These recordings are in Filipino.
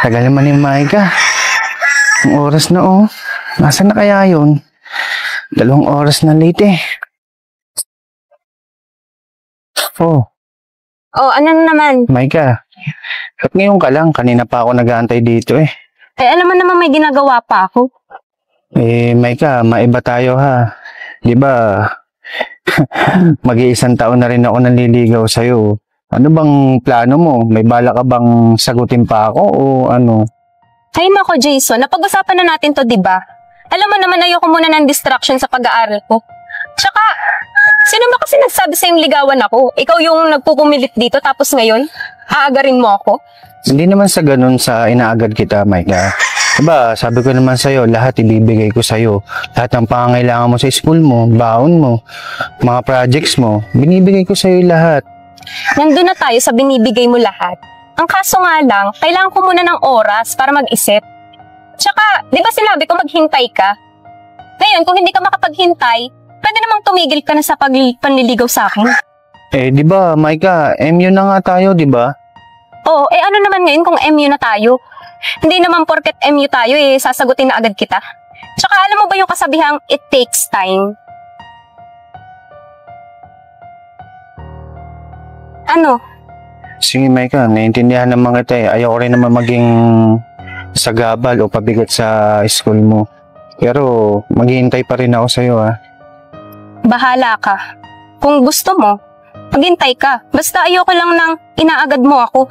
Tagal naman ni Maika. Ang oras na oh. Nasaan na kaya yun? 2 oras na late eh. Oh. Oh, ano naman? Maika, ba't ngayon ka lang? Kanina pa ako nag-aantay dito eh. Eh, alam mo naman may ginagawa pa ako. Eh, Maika, maiba tayo ha. Di ba, mag-iisang taon na rin ako nanliligaw sa'yo. Ano bang plano mo? May bala ka bang sagutin pa ako o ano? Ay nako, Jason, napag-usapan na natin to, di ba? Alam mo naman, ayoko muna ng distraction sa pag-aaral ko. Tsaka, sino ba kasi nagsabi sa'yong ligawan ako? Ikaw yung nagpupumilit dito, tapos ngayon, aagarin mo ako? Hindi naman sa ganun sa inaagad kita, Maika. Diba, sabi ko naman sa'yo, lahat ibibigay ko sa'yo. Lahat ng pangangailangan mo sa school mo, baon mo, mga projects mo, binibigay ko sa'yo lahat. Nandun na tayo sa binibigay mo lahat. Ang kaso nga lang, kailangan ko muna ng oras para mag-isip. Tsaka, di ba sinabi ko maghintay ka? Ngayon, kung hindi ka makapaghintay, pwede namang tumigil ka na sa panliligaw sa akin. Eh, di ba, Maika, MU na nga tayo, di ba? Oo, eh ano naman ngayon kung MU na tayo? Hindi naman porket MU tayo eh, sasagutin na agad kita. Tsaka alam mo ba yung kasabihang, it takes time? Ano? Sige, Maika, naiintindihan naman kita eh. Ayaw rin naman maging sagabal o pabigat sa school mo. Pero, maghihintay pa rin ako sa'yo, ha? Bahala ka. Kung gusto mo, maghintay ka. Basta ayoko lang nang inaagad mo ako.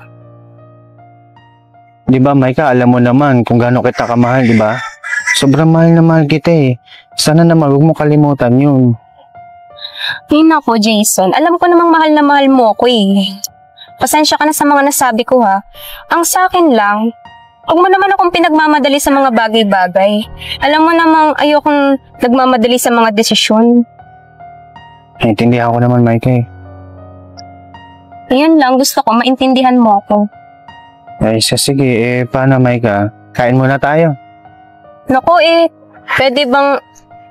Di ba, Maika, alam mo naman kung gaano kita kamahal, di ba? Sobrang mahal na mahal kita eh. Sana naman, huwag mo kalimutan yun. Ay nako, Jason. Alam ko namang mahal na mahal mo ako eh. Pasensya ka na sa mga nasabi ko ha. Ang sa akin lang, huwag mo naman akong pinagmamadali sa mga bagay-bagay. Alam mo namang ayokong nagmamadali sa mga desisyon. Naintindihan ko naman, Maika eh. Ayan lang, gusto ko maintindihan mo ako. Ay, sige, eh, paano, Maika? Kain muna tayo. Naku eh, pwede bang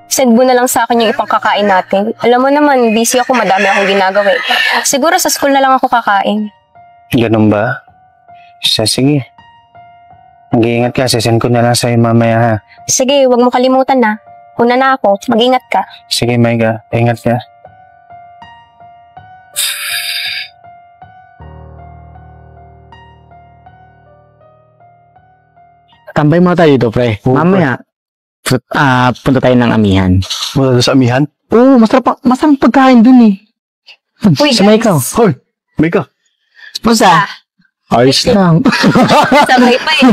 send mo na lang sa akin yung ipangkakain natin? Alam mo naman, busy ako, madami akong ginagawa eh. Siguro sa school na lang ako kakain. Ganun ba? Sige. Mag-iingat ka, sesend ko na lang sa'yo mamaya ha. Sige, huwag mo kalimutan na. Una na ako, mag-ingat ka. Sige, Maika, ingat ka. Tambay muna tayo dito, pre. Mamaya, punta tayo ng amihan. Punta sa amihan? Oo, masarap pagkain dun eh. Uy, Samay ka. Hoy, Maika. Pusa? Ayos lang. Sabay pa eh.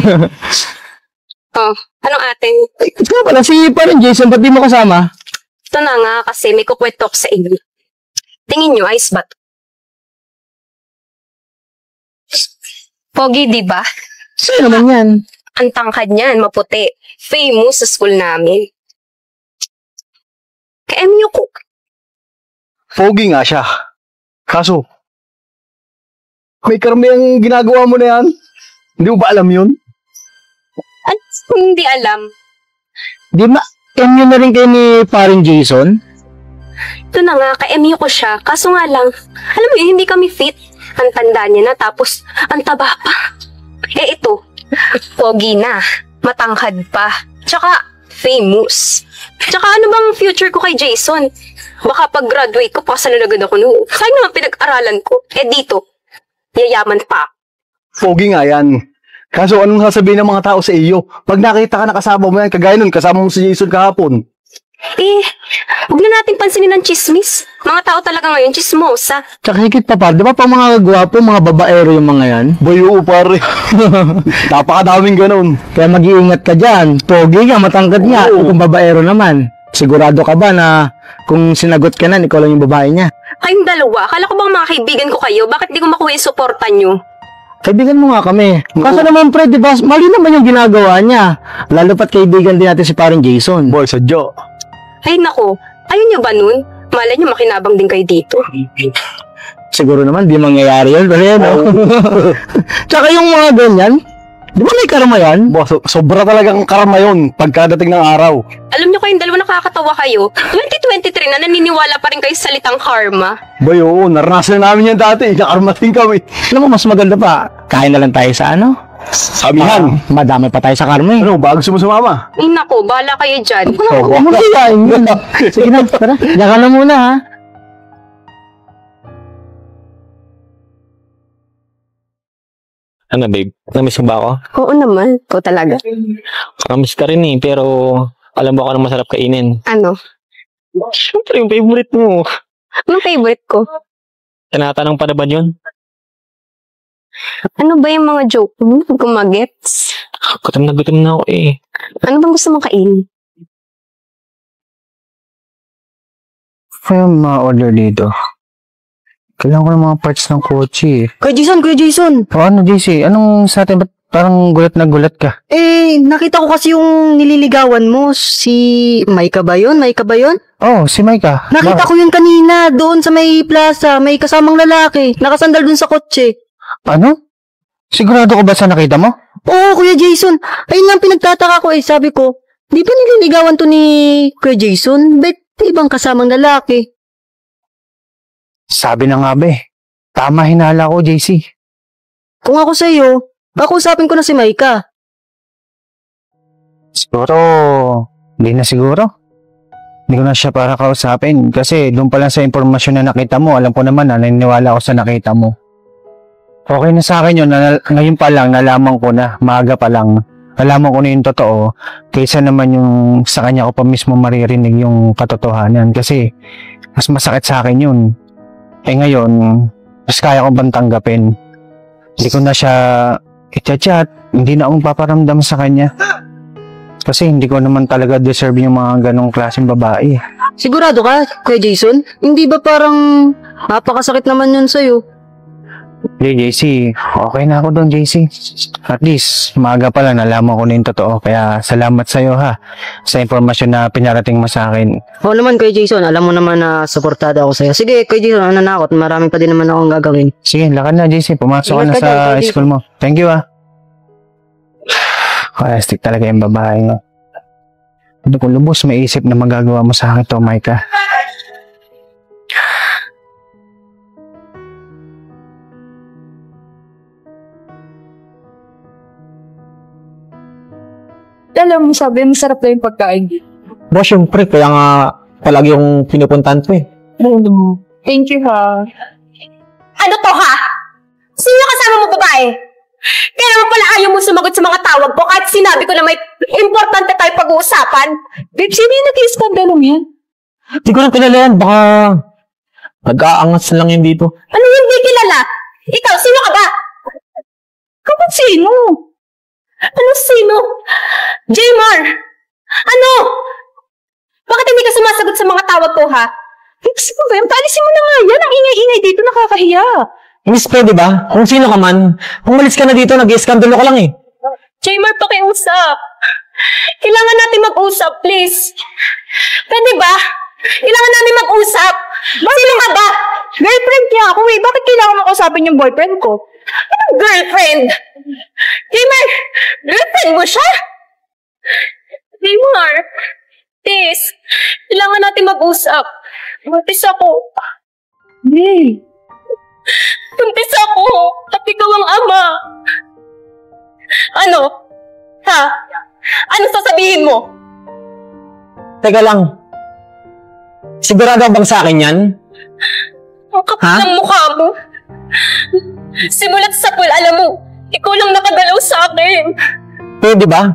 Oh, anong atin? Ito nga pala, si parang Jason, ba't di mo kasama? Ito na nga kasi may kukwento ko sa inyo. Tingin nyo, ayos ba? Pogi, di ba? Sino naman yan? Ang tangkad niyan, maputi. Famous sa school namin. Ka-MU ko. Pogi nga siya. Kaso, may karami ang ginagawa mo na yan. Hindi mo ba alam yun? At hindi alam. Di ma, MU na rin kayo ni parang Jason? Ito na nga, ka-MU ko siya. Kaso nga lang, alam mo yun, hindi kami fit. Ang tanda niya na, tapos ang taba pa. Eh ito, pogi na, matangkad pa, tsaka famous. Tsaka ano bang future ko kay Jason? Baka pag-graduate ko, pasalan agad ako noon. Sayang naman pinag-aralan ko. Eh dito, yayaman pa. Pogi nga yan. Kaso anong sasabihin ng mga tao sa iyo? Pag nakita ka na kasama mo yan, kagaya nun, kasama mo si Jason kahapon. Eh, huwag na natin pansinin ng chismis. Mga tao talaga ngayon, chismosa. Tsaka higit pa par, di ba pa mga gwapo, mga babaero yung mga yan? Boy, oo pare. Napakadaming ganun. Kaya mag-iingat ka dyan. Pogi ka, matangkad nga. Oo. O kung babaero naman, sigurado ka ba na kung sinagot ka na, ikaw lang yung babae niya? Kayong dalawa, akala ko bang mga kaibigan ko kayo? Bakit di ko makuha yung suporta nyo? Kaibigan mo nga kami. Kaso naman pre, di ba, mali naman yung ginagawa niya. Lalo pat kaibigan din natin si parang Jason. Boy, sadyo. Ay nako, ayaw nyo ba nun? Malay nyo makinabang din kayo dito. Siguro naman, di mangyayari yun. Pero yan, no? Tsaka yung mga ganyan, di ba may karma yan? Boy, sobra talagang karma yun pagkadating ng araw. Alam nyo kayong dalawa nakakatawa kayo, 2023 na naniniwala pa rin kayo sa salitang karma. Boy, oo, naranasan namin yan dati. Nakarma din kami. Alam mo, mas maganda pa, kain na lang tayo sa ano? Sabihan. Madami pa tayo sa karma eh. Ano, ba gusto mo sumama? Ay, nako, bahala kayo dyan. Huwag mo kiyain yun. Sige na, tara. Diyan ka na muna ha. Ano babe, namiss mo ba ako? Oo naman, ikaw talaga. Namiss ka rin eh, pero alam mo ako na masarap kainin. Ano? Siyempre yung favorite mo. Anong favorite ko? Tinatanong pa na ba yun? Ano ba yung mga joke mo? Huwag kong magets. Gutom na ako eh. Ano bang gusto mong kainin? Kaya mga order dito. Kailangan ko ng mga parts ng kotse eh. Kuya Jason. O ano, JC? Anong sa atin? Ba't parang gulat na gulat ka? Nakita ko kasi yung nililigawan mo. Si Maika ba yun? Oh, si Maika. Nakita ko yun kanina, doon sa may plaza, may kasamang lalaki, nakasandal doon sa kotse. Ano? Sigurado ko ba sa nakita mo? Oo, Kuya Jason. Ayun lang pinagtataka ko eh. Sabi ko, di ba nililigawan to ni Kuya Jason? Bet ibang kasamang lalaki. Sabi na nga ba eh. Tama hinala ko, JC. Kung ako sa'yo, kakusapin ko na si Maika. Siguro, hindi na siguro. Hindi ko na siya para kausapin. Kasi doon pa lang sa impormasyon na nakita mo, alam ko naman na naniniwala ako sa nakita mo. Okay na sa akin yun. Ngayon pa lang, nalaman ko na. Maaga pa lang. Nalaman ko na yung totoo. Kaysa naman yung sa kanya ko pa mismo maririnig yung katotohanan. Kasi, mas masakit sa akin yun. Eh ngayon, mas kaya ko bang tanggapin? Hindi ko na siya i-chat. Hindi na akong paparamdam sa kanya. Kasi hindi ko naman talaga deserve yung mga ganong klaseng babae. Sigurado ka, Kuya Jason? Hindi ba parang napakasakit naman yun sa'yo? Hindi, JC. Okay na ako doon, JC. At least, maaga pa lang nalaman ko na yung totoo. Kaya salamat sa'yo ha. Sa impormasyon na pinarating mo sa akin. Oo naman, Kuya Jason. Alam mo naman na suportada ako sa'yo. Sige, Kuya Jason, ano na ako? Marami pa din naman akong gagawin. Sige, lakad na, JC. Pumasok ka Ingat na ka sa dyan, Kuya school mo. Thank you ha. Kaya stick talaga yung babae mo. Hindi ko lubos maisip na magagawa mo sa akin to, Maika. Alam mo, sabi, masarap na yung pagkain. Ba, syempre, kaya nga palagi yung pinupuntahan ko eh. Thank you, ha. Ano to ha? Sino kasama mo babae? Kaya naman pala ayaw mo sumagot sa mga tawag ko kahit sinabi ko na may importante tayo pag-uusapan. Babe, sino yung nag-iiskandalong yan? Hindi ko na kilala yan, baka nag-aangas lang yan dito. Ano hindi kilala? Ikaw, sino ka ba? Kapag sino? Ano sino? Jaymar! Ano? Bakit hindi ka sumasagot sa mga tawag ko ha? Babe, sino ba yan? Paalisin mo na nga yan. Ang ingay-ingay dito, nakakahiya. Miss, pwede ba? Kung sino ka man, umalis ka na dito, nag-iskandalo ka lang eh. Jaymar, pakiusap. Kailangan natin mag-usap, please. Pwede ba? Kailangan natin mag-usap. Sino ka ba? Girlfriend niya ako eh. Bakit kailangan mo kausapin yung boyfriend ko? Anong girlfriend? Jaymar, girlfriend mo siya? Jaymar, please. Kailangan natin mag-usap. Buntis ako. Hey. Buntis ako. At ikaw ang ama. Ano? Ha? Ano sasabihin mo? Teka lang. Sigurado bang sa akin yan? Ang kapal ng mukha mo. Simulat sa pool, alam mo, ikaw lang nakagalaw sa akin. Pwede ba?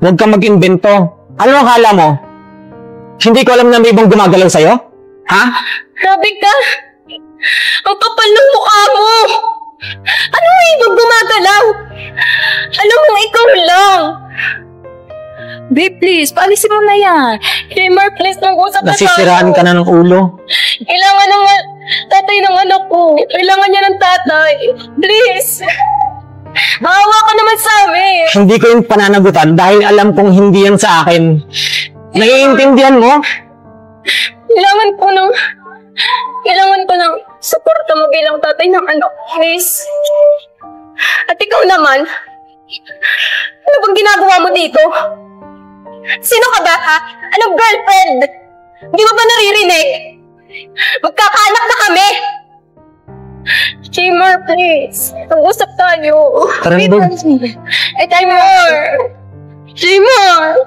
Huwag kang mag-invento. Ano ang akala mo? Hindi ko alam na may ibang gumagalaw sa'yo? Ha? Grabe ka. Ang kapal ng mukha mo. Ano may ibang gumagalaw? Alam mo, ikaw lang. Babe, please, paalisin mo na yan. Jaymar, please, mag-usap na tayo. Nasisiraan ka na ng ulo. Kailangan ng tatay ng anak ko. Kailangan niya ng tatay. Please. Maawa ka naman sa amin. Hindi ko yung pananagutan dahil alam kong hindi yan sa akin. Naiintindihan mo? Kailangan ko ng suporta mo bilang tatay ng anak ko, please. At ikaw naman, ano bang ginagawa mo dito? Sino ka ba, ha? Anong girlfriend? Hindi mo ba naririnig? Magkakaanak na kami! Jaymar, Jmar, please. Mag-usap tayo. Tara na, Dog. Jmar! Jmar!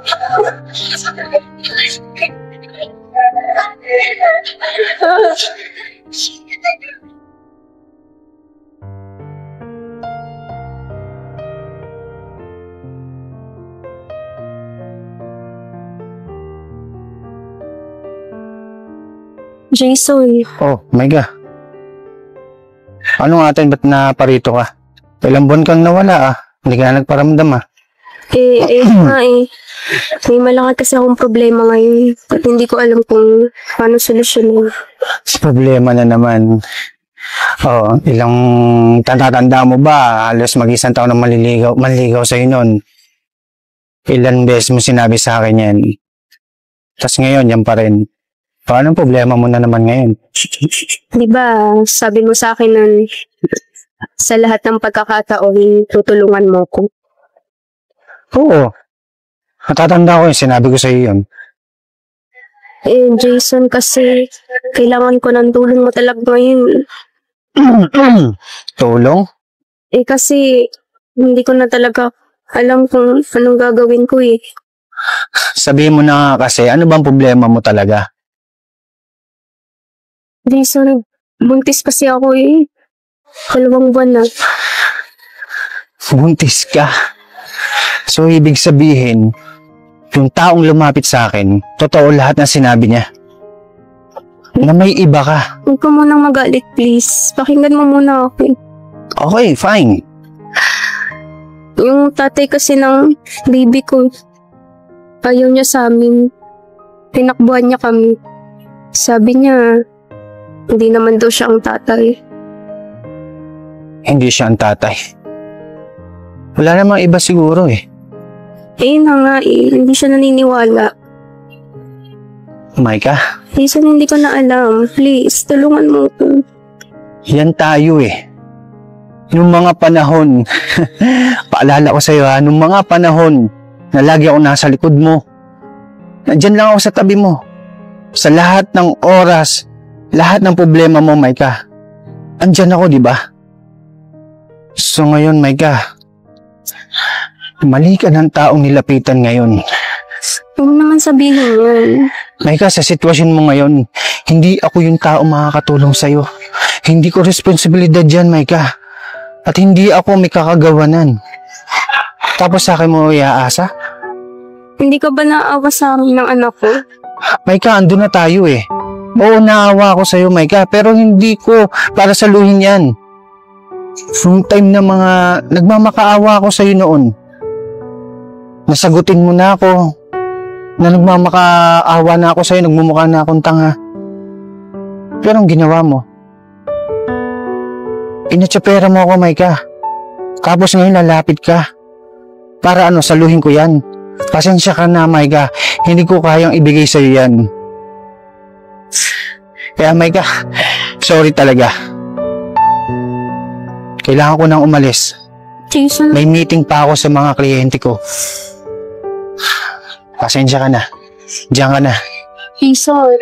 Jason, Oh, my God. Ano nga atin, ba't naparito ka? Ilang buwan kang nawala Hindi ka na nagparamdam May malaki kasi akong problema ngayon at hindi ko alam kung paano solusyonin. Problema na naman. Oh, ilang tatanda mo ba? Halos mag-isang taon na manligaw sa'yo nun. Ilan beses mo sinabi sa akin yan. Tapos ngayon, yan pa rin. Paano problema mo na naman ngayon? Di ba, sabi mo sa akin nun, sa lahat ng pagkakataon, tutulungan mo ko. Oo. Natatanda ko yun. Sinabi ko sa'yo yun. Jason, kasi kailangan ko ng tulong mo talaga ngayon. Tulong? Kasi hindi ko na talaga alam kung anong gagawin ko Sabihin mo na nga kasi, ano bang problema mo talaga? Jason, buntis kasi ako 2 buwan na. Buntis ka. So, ibig sabihin, yung taong lumapit sa akin, totoo lahat ng sinabi niya. Na may iba ka. Huwag ka munang magalit, please. Pakinggan mo muna ako. Okay, fine. Yung tatay kasi ng baby ko, ayaw niya sa amin. Tinakbuhan niya kami. Sabi niya, hindi naman daw siya ang tatay. Hindi siya ang tatay. Wala namang iba siguro Hindi siya naniniwala. Maika, Jason, hindi ko na alam. Please, tulungan mo ko. yan tayo Nung mga panahon, paalala ko sa'yo nung mga panahon na lagi ako nasa likod mo, nandyan lang ako sa tabi mo. Sa lahat ng oras, lahat ng problema mo, Maika, andyan ako, di ba? So ngayon, Maika, mali ka ng taong nilapitan ngayon. Huwag naman sabihin yan. Maika, sa sitwasyon mo ngayon, hindi ako yung taong makakatulong sa'yo. Hindi ko responsibilidad yan, Maika. At hindi ako may kakagawanan. Tapos sa akin mo iaasa? Hindi ka ba naawa sa amin ng anak ko? Maika, ando na tayo Oo, naawa ako sa'yo, Maika, pero hindi ko para saluhin yan. From time na mga nagmamakaawa ako sa'yo noon, nasagutin mo na ako, na nagmamakaawa na ako sa'yo, nagmumukha na akong tanga. Pero ang ginawa mo, inatsapera mo ako, Maika. Tapos ngayon lalapit ka. Para saluhin ko yan. Pasensya ka na, Maika. Hindi ko kayang ibigay sa'yo yan. Kaya, Maika, sorry talaga. Kailangan ko nang umalis. Jason, May meeting pa ako sa mga kliyente ko. Pasensya ka na. Diyan ka na. Jason.